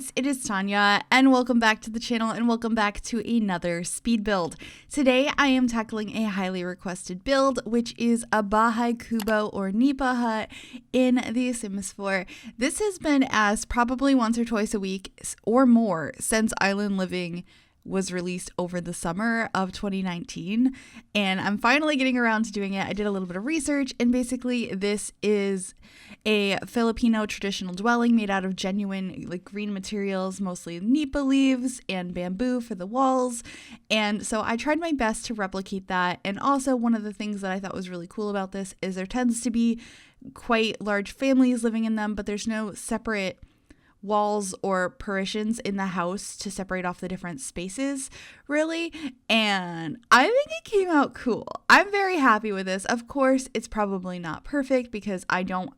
guys, it is Tanya and welcome back to the channel and welcome back to another speed build. Today I am tackling a highly requested build, which is a Bahay Kubo or Nipa Hut in The Sims 4. This has been asked probably once or twice a week or more since Island Living was released over the summer of 2019, and I'm finally getting around to doing it. I did a little bit of research, and basically this is a Filipino traditional dwelling made out of genuine green materials, mostly nipa leaves and bamboo for the walls. And so I tried my best to replicate that. And also one of the things that I thought was really cool about this is there tends to be quite large families living in them, but there's no separate walls or partitions in the house to separate off the different spaces, really. And I think it came out cool. I'm very happy with this. Of course, it's probably not perfect because I don't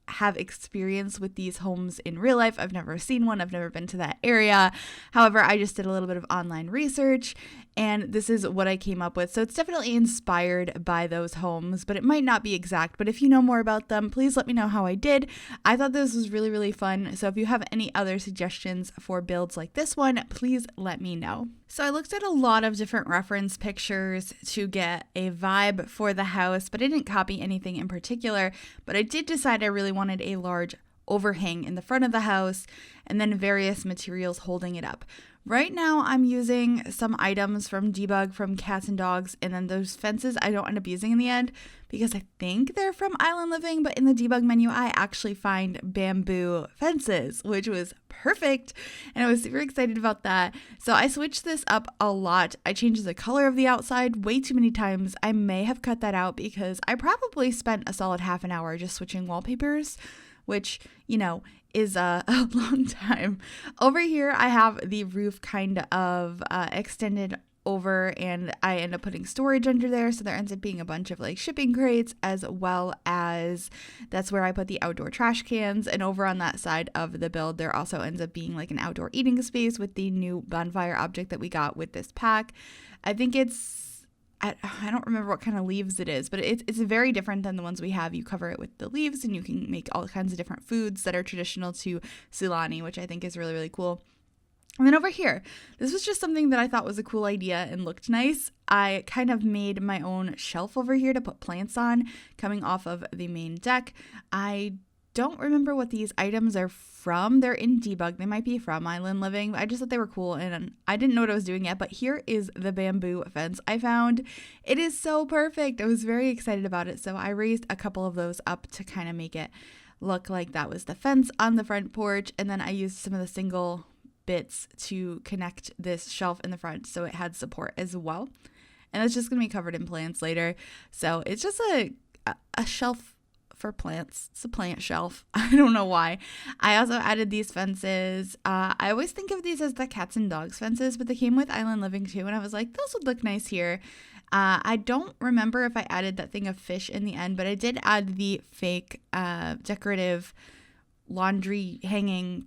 have experience with these homes in real life. I've never seen one. I've never been to that area. However, I just did a little bit of online research and this is what I came up with. So it's definitely inspired by those homes, but it might not be exact. But if you know more about them, please let me know how I did. I thought this was really, really fun. So if you have any other suggestions for builds like this one, please let me know. So I looked at a lot of different reference pictures to get a vibe for the house, but I didn't copy anything in particular. But I did decide I really wanted a large overhang in the front of the house and then various materials holding it up. Right now I'm using some items from Debug from Cats and Dogs, and then those fences I don't end up using in the end because I think they're from Island Living, but in the debug menu I actually find bamboo fences, which was perfect, and I was super excited about that. So I switched this up a lot. I changed the color of the outside way too many times. I may have cut that out because I probably spent a solid half an hour just switching wallpapers, which, you know, is a long time. Over here, I have the roof kind of extended over, and I end up putting storage under there. So there ends up being a bunch of shipping crates, as well as that's where I put the outdoor trash cans. And over on that side of the build, there also ends up being an outdoor eating space with the new bonfire object that we got with this pack. I think I don't remember what kind of leaves it is, but it's very different than the ones we have. You cover it with the leaves and you can make all kinds of different foods that are traditional to Sulani, which I think is really, really cool. And then over here, this was just something that I thought was a cool idea and looked nice. I kind of made my own shelf over here to put plants on coming off of the main deck. I don't remember what these items are from. They're in Debug. They might be from Island Living. I just thought they were cool and I didn't know what I was doing yet, but here is the bamboo fence I found. It is so perfect. I was very excited about it. So I raised a couple of those up to kind of make it look like that was the fence on the front porch. And then I used some of the single bits to connect this shelf in the front so it had support as well. And it's just going to be covered in plants later. So it's just a shelf for plants. It's a plant shelf. I don't know why. I also added these fences. I always think of these as the Cats and Dogs fences, but they came with Island Living too, and I was like, those would look nice here. I don't remember if I added that thing of fish in the end, but I did add the fake decorative laundry hanging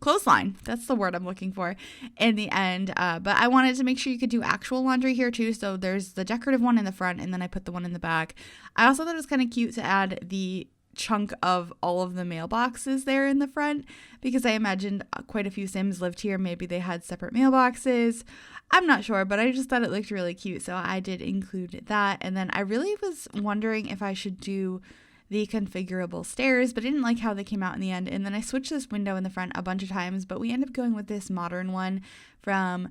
clothesline. That's the word I'm looking for in the end. But I wanted to make sure you could do actual laundry here too. So there's the decorative one in the front and then I put the one in the back. I also thought it was kind of cute to add the chunk of all of the mailboxes there in the front because I imagined quite a few Sims lived here. Maybe they had separate mailboxes. I'm not sure, but I just thought it looked really cute. So I did include that. And then I really was wondering if I should do the configurable stairs, but I didn't like how they came out in the end. And then I switched this window in the front a bunch of times, but we ended up going with this modern one from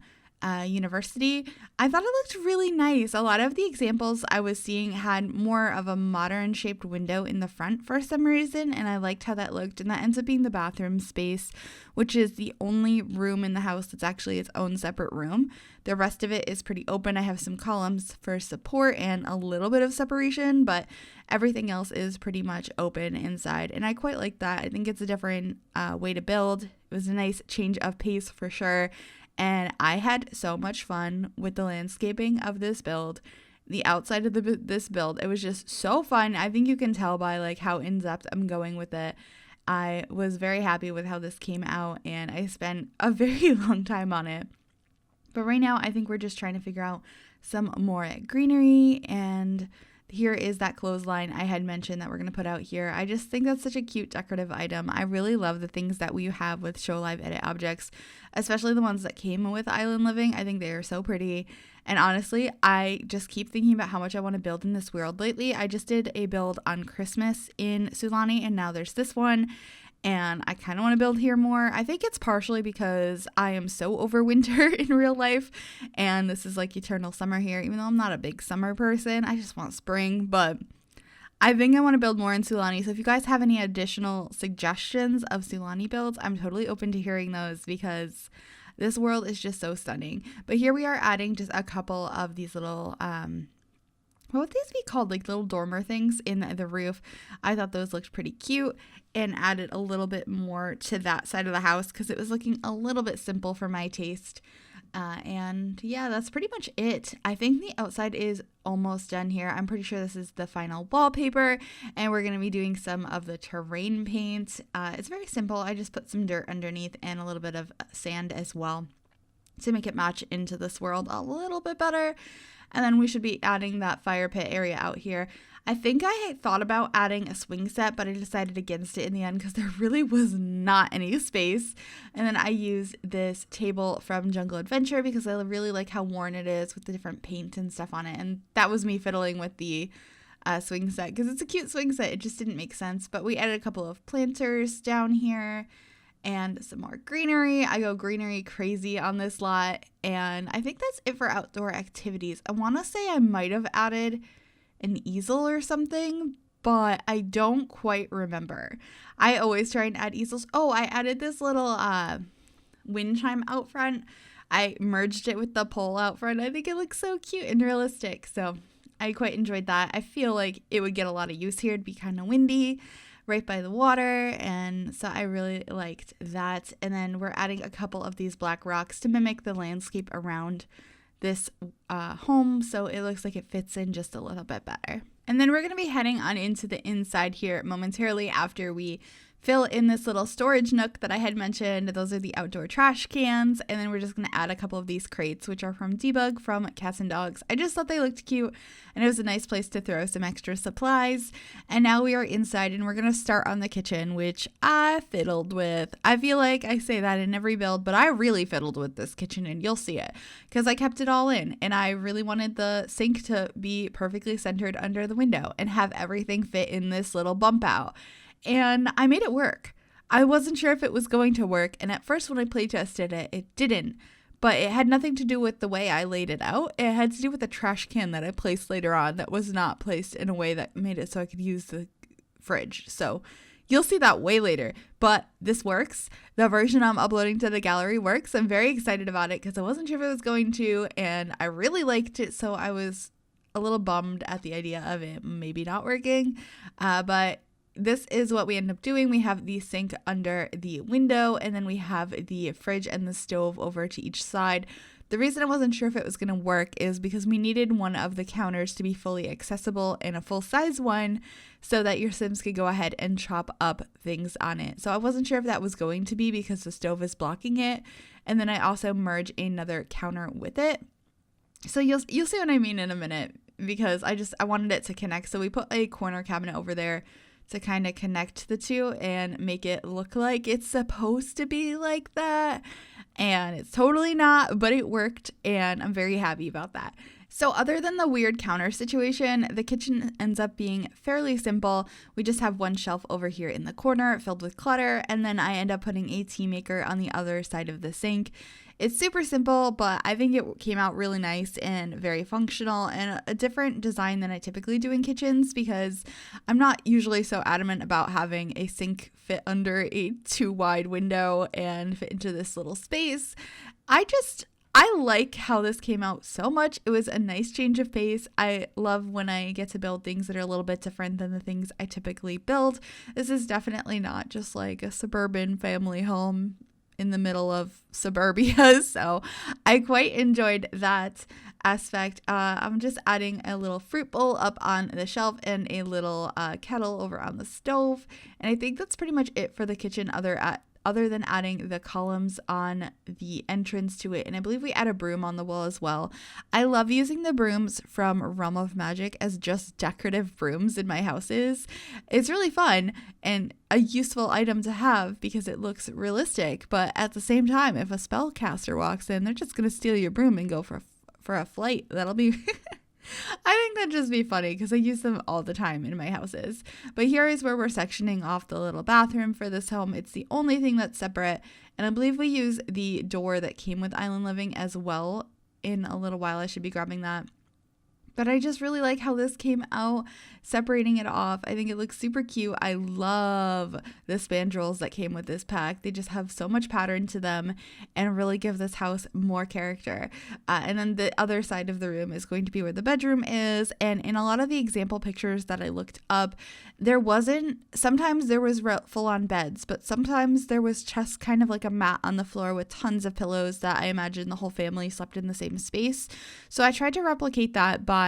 University. I thought it looked really nice. A lot of the examples I was seeing had more of a modern shaped window in the front for some reason, and I liked how that looked. And that ends up being the bathroom space, which is the only room in the house that's actually its own separate room. The rest of it is pretty open. I have some columns for support and a little bit of separation, but everything else is pretty much open inside, and I quite like that. I think it's a different way to build. It was a nice change of pace for sure. And I had so much fun with the landscaping of this build, the outside of this build. It was just so fun. I think you can tell by how in depth I'm going with it. I was very happy with how this came out and I spent a very long time on it. But right now I think we're just trying to figure out some more greenery and Here is that clothesline I had mentioned that we're going to put out here. I just think that's such a cute decorative item. I really love the things that we have with Show Live Edit objects, especially the ones that came with Island Living. I think they are so pretty. And honestly, I just keep thinking about how much I want to build in this world lately. I just did a build on Christmas in Sulani, and now there's this one. And I kind of want to build here more. I think it's partially because I am so over winter in real life, and this is like eternal summer here, even though I'm not a big summer person. I just want spring, but I think I want to build more in Sulani. So if you guys have any additional suggestions of Sulani builds, I'm totally open to hearing those because this world is just so stunning. But here we are adding just a couple of these little what would these be called? Like little dormer things in the roof. I thought those looked pretty cute and added a little bit more to that side of the house because it was looking a little bit simple for my taste. And yeah, that's pretty much it. I think the outside is almost done here. I'm pretty sure this is the final wallpaper, and we're going to be doing some of the terrain paint. It's very simple. I just put some dirt underneath and a little bit of sand as well to make it match into this world a little bit better. And then we should be adding that fire pit area out here. I think I had thought about adding a swing set, but I decided against it in the end because there really was not any space. And then I used this table from Jungle Adventure because I really like how worn it is with the different paint and stuff on it. And that was me fiddling with the swing set because it's a cute swing set. It just didn't make sense. But we added a couple of planters down here and some more greenery. I go greenery crazy on this lot, and I think that's it for outdoor activities. I want to say I might have added an easel or something, but I don't quite remember. I always try and add easels. Oh, I added this little wind chime out front. I merged it with the pole out front. I think it looks so cute and realistic, so I quite enjoyed that. I feel like it would get a lot of use here. It'd be kind of windy right by the water, and so I really liked that. And then we're adding a couple of these black rocks to mimic the landscape around this home, so it looks like it fits in just a little bit better. And then we're going to be heading on into the inside here momentarily after we fill in this little storage nook that I had mentioned. Those are the outdoor trash cans. And then we're just going to add a couple of these crates, which are from Debug from Cats and Dogs. I just thought they looked cute, and it was a nice place to throw some extra supplies. And now we are inside, and we're going to start on the kitchen, which I fiddled with. I feel like I say that in every build, but I really fiddled with this kitchen, and you'll see it because I kept it all in. And I really wanted the sink to be perfectly centered under the window and have everything fit in this little bump out. And I made it work. I wasn't sure if it was going to work, and at first when I play tested it, it didn't. But it had nothing to do with the way I laid it out. It had to do with the trash can that I placed later on that was not placed in a way that made it so I could use the fridge. So you'll see that way later. But this works. The version I'm uploading to the gallery works. I'm very excited about it because I wasn't sure if it was going to, and I really liked it, so I was a little bummed at the idea of it maybe not working. But this is what we end up doing. We have the sink under the window, and then we have the fridge and the stove over to each side. The reason I wasn't sure if it was going to work is because we needed one of the counters to be fully accessible and a full-size one so that your Sims could go ahead and chop up things on it. So I wasn't sure if that was going to be because the stove is blocking it. And then I also merge another counter with it. So you'll see what I mean in a minute because I wanted it to connect. So we put a corner cabinet over there to kind of connect the two and make it look like it's supposed to be like that. And it's totally not, but it worked, and I'm very happy about that. So other than the weird counter situation, the kitchen ends up being fairly simple. We just have one shelf over here in the corner filled with clutter, and then I end up putting a tea maker on the other side of the sink. It's super simple, but I think it came out really nice and very functional and a different design than I typically do in kitchens because I'm not usually so adamant about having a sink fit under a too wide window and fit into this little space. I like how this came out so much. It was a nice change of pace. I love when I get to build things that are a little bit different than the things I typically build. This is definitely not just like a suburban family home in the middle of suburbia, so I quite enjoyed that aspect. I'm just adding a little fruit bowl up on the shelf and a little kettle over on the stove, and I think that's pretty much it for the kitchen other other than adding the columns on the entrance to it. And I believe we add a broom on the wall as well. I love using the brooms from Realm of Magic as just decorative brooms in my houses. It's really fun and a useful item to have because it looks realistic. But at the same time, if a spellcaster walks in, they're just going to steal your broom and go for a flight. That'll be... I think that'd just be funny because I use them all the time in my houses. But here is where we're sectioning off the little bathroom for this home. It's the only thing that's separate. And I believe we use the door that came with Island Living as well. In a little while, I should be grabbing that. But I just really like how this came out, separating it off. I think it looks super cute. I love the spandrels that came with this pack. They just have so much pattern to them and really give this house more character. And then the other side of the room is going to be where the bedroom is. And in a lot of the example pictures that I looked up, sometimes there was full-on beds, but sometimes there was just kind of like a mat on the floor with tons of pillows that I imagine the whole family slept in the same space. So I tried to replicate that by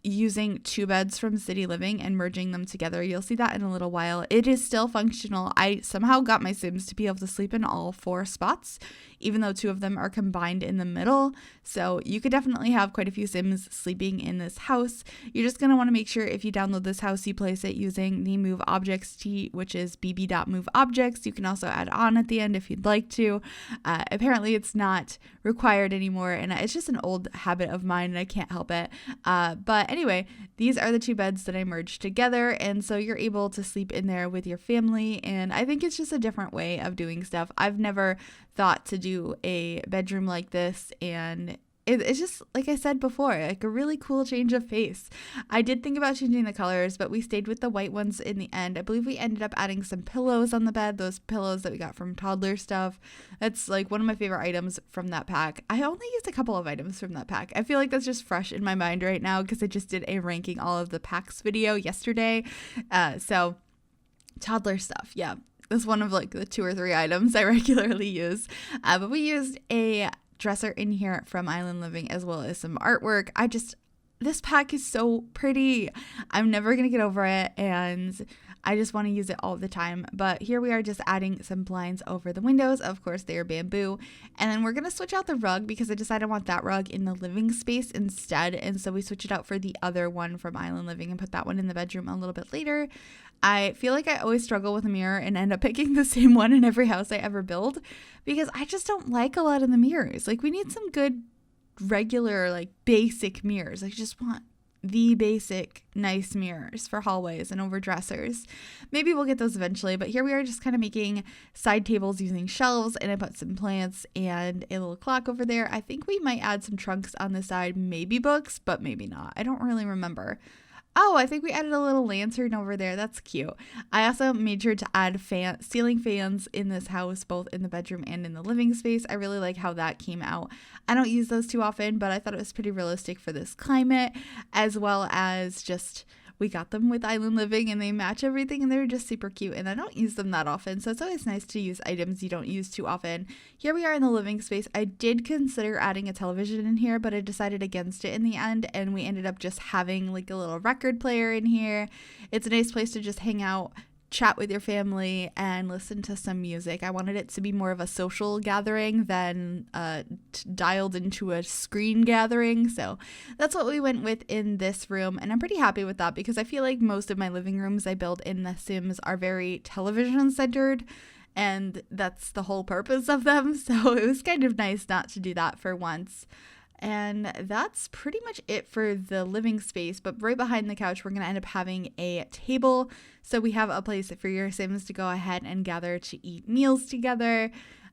using 2 beds from City Living and merging them together. You'll see that in a little while. It is still functional. I somehow got my Sims to be able to sleep in all 4 spots, even though 2 of them are combined in the middle. So you could definitely have quite a few Sims sleeping in this house. You're just going to want to make sure if you download this house, you place it using the Move Objects key, which is bb.moveobjects. You can also add on at the end if you'd like to. Apparently it's not required anymore, and it's just an old habit of mine and I can't help it. But anyway, these are the 2 beds that I merged together, and so you're able to sleep in there with your family, and I think it's just a different way of doing stuff. I've never thought to do a bedroom like this, and it's just, like I said before, like a really cool change of pace. I did think about changing the colors, but we stayed with the white ones in the end. I believe we ended up adding some pillows on the bed, those pillows that we got from Toddler Stuff. That's like one of my favorite items from that pack. I only used a couple of items from that pack. I feel like that's just fresh in my mind right now because I just did a ranking all of the packs video yesterday. So Toddler Stuff, yeah. That's one of like the 2 or 3 items I regularly use. But we used a dresser in here from Island Living as well as some artwork. This pack is so pretty. I'm never gonna get over it, and I just want to use it all the time. But here we are just adding some blinds over the windows. Of course, they are bamboo. And then we're going to switch out the rug because I decided I want that rug in the living space instead. And so we switch it out for the other one from Island Living and put that one in the bedroom a little bit later. I feel like I always struggle with a mirror and end up picking the same one in every house I ever build because I just don't like a lot of the mirrors. Like, we need some good, regular, like basic mirrors. I just want the basic nice mirrors for hallways and over dressers. Maybe we'll get those eventually, but here we are just kind of making side tables using shelves, and I put some plants and a little clock over there. I think we might add some trunks on the side, maybe books, but maybe not. I don't really remember. Oh, I think we added a little lantern over there. That's cute. I also made sure to add ceiling fans in this house, both in the bedroom and in the living space. I really like how that came out. I don't use those too often, but I thought it was pretty realistic for this climate, as well as just we got them with Island Living and they match everything and they're just super cute, and I don't use them that often, so it's always nice to use items you don't use too often. Here we are in the living space. I did consider adding a television in here, but I decided against it in the end, and we ended up just having like a little record player in here. It's a nice place to just hang out, chat with your family, and listen to some music. I wanted it to be more of a social gathering than dialed into a screen gathering, so that's what we went with in this room, and I'm pretty happy with that because I feel like most of my living rooms I build in The Sims are very television centered, and that's the whole purpose of them, so it was kind of nice not to do that for once. And that's pretty much it for the living space, but right behind the couch, we're going to end up having a table. So we have a place for your Sims to go ahead and gather to eat meals together.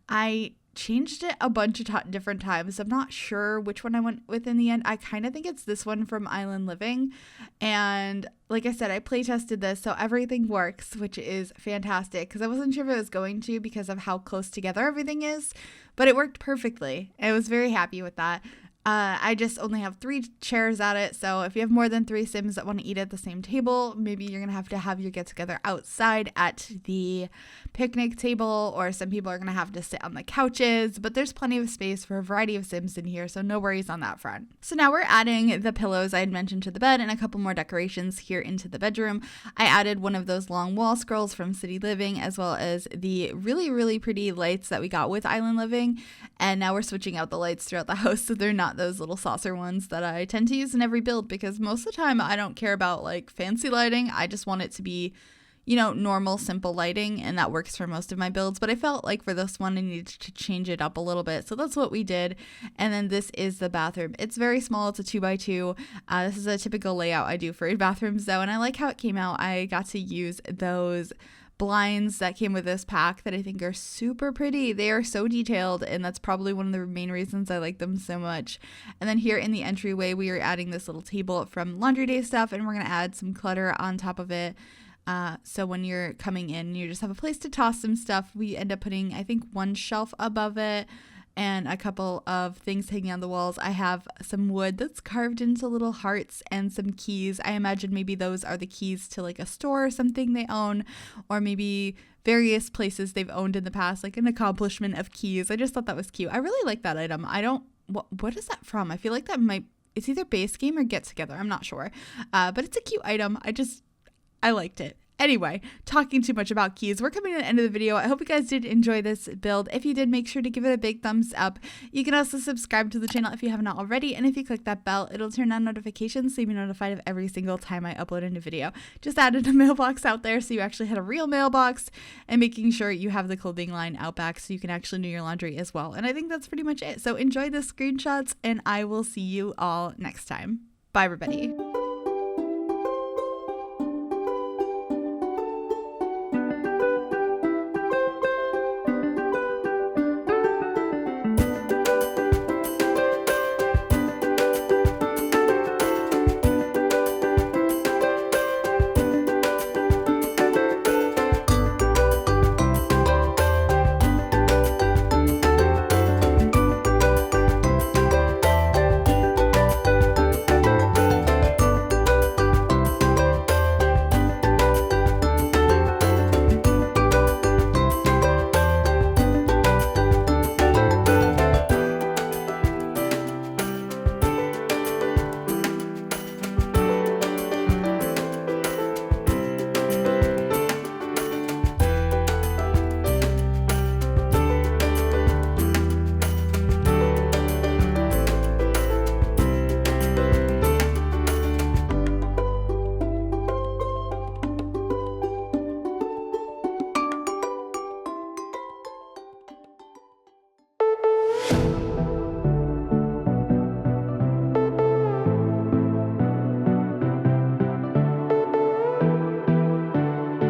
I changed it a bunch of different times. I'm not sure which one I went with in the end. I kind of think it's this one from Island Living. And like I said, I play tested this, so everything works, which is fantastic because I wasn't sure if it was going to because of how close together everything is, but it worked perfectly. I was very happy with that. I just only have 3 chairs at it, so if you have more than 3 Sims that want to eat at the same table, maybe you're going to have your get together outside at the picnic table, or some people are going to have to sit on the couches, but there's plenty of space for a variety of Sims in here, so no worries on that front. So now we're adding the pillows I had mentioned to the bed and a couple more decorations here into the bedroom. I added one of those long wall scrolls from City Living, as well as the really, really pretty lights that we got with Island Living, and now we're switching out the lights throughout the house so they're not those little saucer ones that I tend to use in every build, because most of the time I don't care about like fancy lighting. I just want it to be, you know, normal, simple lighting, and that works for most of my builds. But I felt like for this one I needed to change it up a little bit, so that's what we did. And then this is the bathroom. It's very small. It's a 2x2. This is a typical layout I do for bathrooms though, and I like how it came out. I got to use those blinds that came with this pack that I think are super pretty. They are so detailed, and that's probably one of the main reasons I like them so much. And then here in the entryway, we are adding this little table from Laundry Day stuff, and we're going to add some clutter on top of it. So when you're coming in, you just have a place to toss some stuff. We end up putting, I think, 1 shelf above it and a couple of things hanging on the walls. I have some wood that's carved into little hearts and some keys. I imagine maybe those are the keys to like a store or something they own, or maybe various places they've owned in the past, like an accomplishment of keys. I just thought that was cute. I really like that item. What is that from? I feel like it's either base game or get together. I'm not sure. But it's a cute item. I liked it. Anyway, talking too much about keys, we're coming to the end of the video. I hope you guys did enjoy this build. If you did, make sure to give it a big thumbs up. You can also subscribe to the channel if you have not already, and if you click that bell, it'll turn on notifications so you'll be notified of every single time I upload a new video. Just added a mailbox out there so you actually had a real mailbox, and making sure you have the clothing line out back so you can actually do your laundry as well. And I think that's pretty much it. So enjoy the screenshots, and I will see you all next time. Bye, everybody.